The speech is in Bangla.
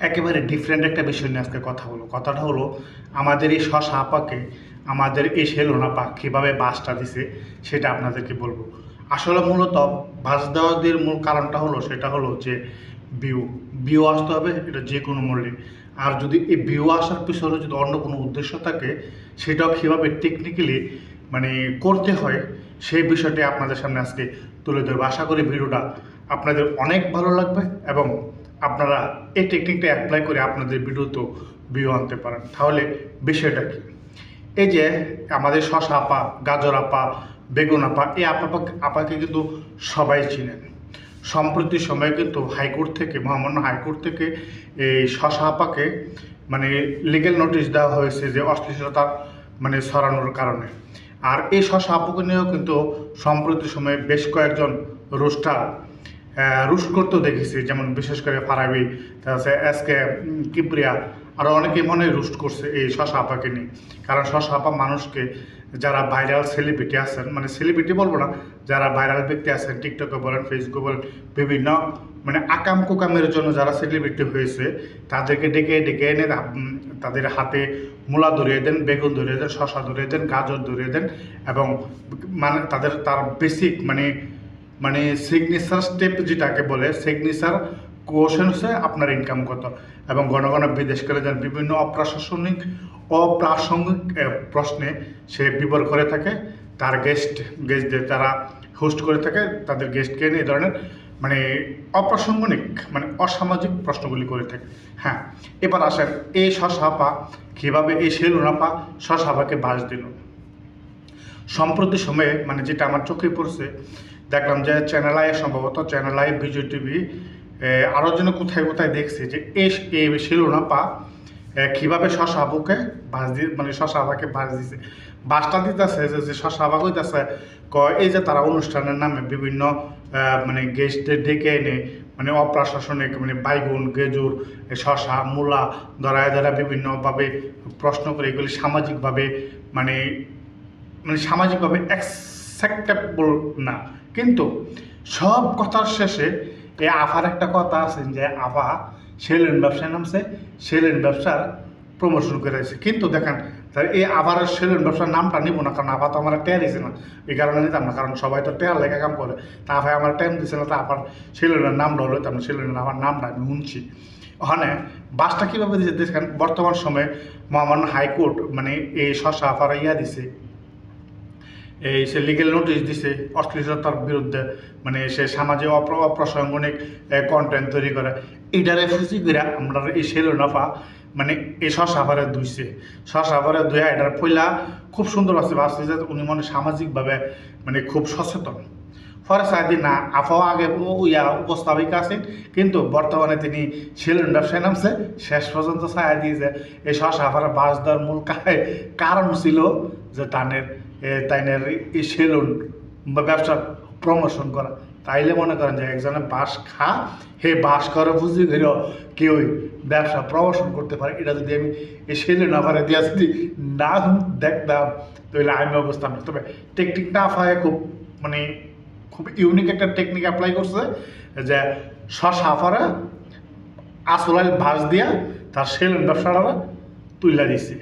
একেবারে ডিফারেন্ট একটা বিষয় নিয়ে আজকে কথা বলবো। কথাটা হলো আমাদের এই শশা আপাকে আমাদের এই সেলুন আপা কীভাবে বাসটা দিছে সেটা আপনাদেরকে বলবো। আসলে মূলত বাস দেওয়াদের মূল কারণটা হলো সেটা হলো যে ভিউ ভিউ আসতে হবে, এটা যে কোনো মূল্যে। আর যদি এই ভিউ আসার পিছনে যদি অন্য কোনো উদ্দেশ্য থাকে সেটাও কীভাবে টেকনিক্যালি মানে করতে হয় সেই বিষয়টি আপনাদের সামনে আজকে তুলে ধরবো। আশা করি ভিডিওটা আপনাদের অনেক ভালো লাগবে এবং আপনারা এই টেকনিকটা অ্যাপ্লাই করে আপনাদের ভিডিওতেও ভিউ আনতে পারেন। তাহলে বিষয়টা কি, এই যে আমাদের শশা আপা, গাজর আপা, বেগুন আপা, এই আপাকে কিন্তু সবাই চিনেন। সম্প্রতি সময়ে কিন্তু হাইকোর্ট থেকে, মহামান্য হাইকোর্ট থেকে এই শশা আপাকে মানে লিগ্যাল নোটিশ দেওয়া হয়েছে যে অশ্লীলতা মানে ছড়ানোর কারণে। আর এই শশা আপুকে নিয়েও কিন্তু সম্প্রতি সময়ে বেশ কয়েকজন রোস্টার রুস্ট করতেও দেখেছি, যেমন বিশেষ করে ফারাবি, তারপরে এসকে কিপ্রিয়া, আরও অনেকেই মনে রুস্ট করছে এই শশা আপাকে নিয়ে। কারণ শশা আপা মানুষকে, যারা ভাইরাল সেলিব্রিটি আছেন, মানে সেলিব্রিটি বলবো না, যারা ভাইরাল ব্যক্তি আছেন টিকটকে বলেন, ফেসবুকে বলেন, বিভিন্ন মানে আকাম কুকামের জন্য যারা সেলিব্রিটি হয়েছে তাদেরকে ডেকে ডেকে এনে তাদের হাতে মূলা ধরিয়ে দেন, বেগুন ধরিয়ে দেন, শশা ধরিয়ে দেন, গাজর ধরিয়ে দেন এবং মানে তার বেসিক মানে সিগনেচার স্টেপ যেটাকে বলে, সিগনেচার কোশ্চেন হচ্ছে আপনার ইনকাম কত, এবং ঘন ঘন বিদেশ করে যান বিভিন্ন অপ্রাসঙ্গিক প্রশ্নে সে বিবর করে থাকে। তার গেস্টদের তারা হোস্ট করে থাকে, তাদের গেস্টকে নিয়ে এই ধরনের মানে অপ্রাসঙ্গিক মানে অসামাজিক প্রশ্নগুলি করে থাকে। হ্যাঁ, এবার আসেন এই শশা আপা কীভাবে এই সেলুন আপা শশা আপাকে বাস দিল। সম্প্রতি সময়ে মানে যেটা আমার চোখে পড়ছে, দেখলাম যে চ্যানেল আই, সম্ভবত চ্যানেল আই, বিজয় টিভি, আরও যেন কোথায় কোথায় দেখছি যে এই সেলুন আপা কীভাবে শশা আপাকে বাস দিয়ে মানে শশা আপাকে বাস দিছে। বাসটা দিতেছে যে শশা আপাকে হইতেছে এই যে তারা অনুষ্ঠানের নামে বিভিন্ন মানে গেস্টদের ডেকে এনে মানে অপ্রশাসনিক মানে বাইগুন, গেজুর, শশা, মূলা ধরায় বিভিন্নভাবে প্রশ্ন করে এগুলি সামাজিকভাবে মানে সামাজিকভাবে অ্যাকসেপ্টেবল না। কিন্তু সব কথার শেষে এই আফার একটা কথা আছে যে আফা সেলুন ব্যবসায় নামছে, সেলুন ব্যবসার প্রমোশন করেছে। কিন্তু দেখেন তার এই আবার সেলুন ব্যবসার নামটা নিব না, কারণ আফা তো আমার টেয়ার দিছে না, এই কারণে নিতাম না, কারণ সবাই তো টেয়ার লেখা কাম করে। তা আফায় আমার টাইম দিছে না, তা আবার সেলুনের নামটা হলো, তেমন সেলুনের আমার নামটা আমি শুনছি। ওখানে বাসটা কীভাবে দিয়েছে দেখেন, বর্তমান সময়ে মহামান্য হাইকোর্ট মানে এই শশা আফারা দিছে, এই সে লিগেল নোটিশ দিছে অশ্লীলতার বিরুদ্ধে, মানে সে সামাজে অপ্রাসঙ্গিক কন্টেন্ট তৈরি করে। এইটারে ফুজি করে আমরা এই সেলুন আপা মানে এই শশা আফারে ধুইছে, শশা আফারে ধুয়ে এটার পয়লা খুব সুন্দর আছে, ভাবছে যে উনি মানে সামাজিকভাবে মানে খুব সচেতন। পরে সারাদিন না আফাও আগে উপস্থাপিকা আছেন, কিন্তু বর্তমানে তিনি সেলুন ব্যবসায় নামছে। শেষ পর্যন্ত ছায়া দিয়েছে এই শশা আফারে বাস দেওয়ার মূল কারণ ছিল যে তাইনের এই সেলুন বা ব্যবসার প্রমোশন করা। তাইলে মনে করেন যে একজনে বাস হে বাস করে বুঝি ঘিরেও কেউ ব্যবসা প্রমোশন করতে পারে। এটা যদি আমি এই সেলুন আফারে দিয়া যদি না দেখতাম তাহলে আমি অবস্থা না। তবে টেকনিকটা আফায় খুব ইউনিক একটা টেকনিক অ্যাপ্লাই করছে, যে শশা আফারে আসলাইল ভাস দিয়া তার সেলুন ব্যবসাটা তুলে দিচ্ছে।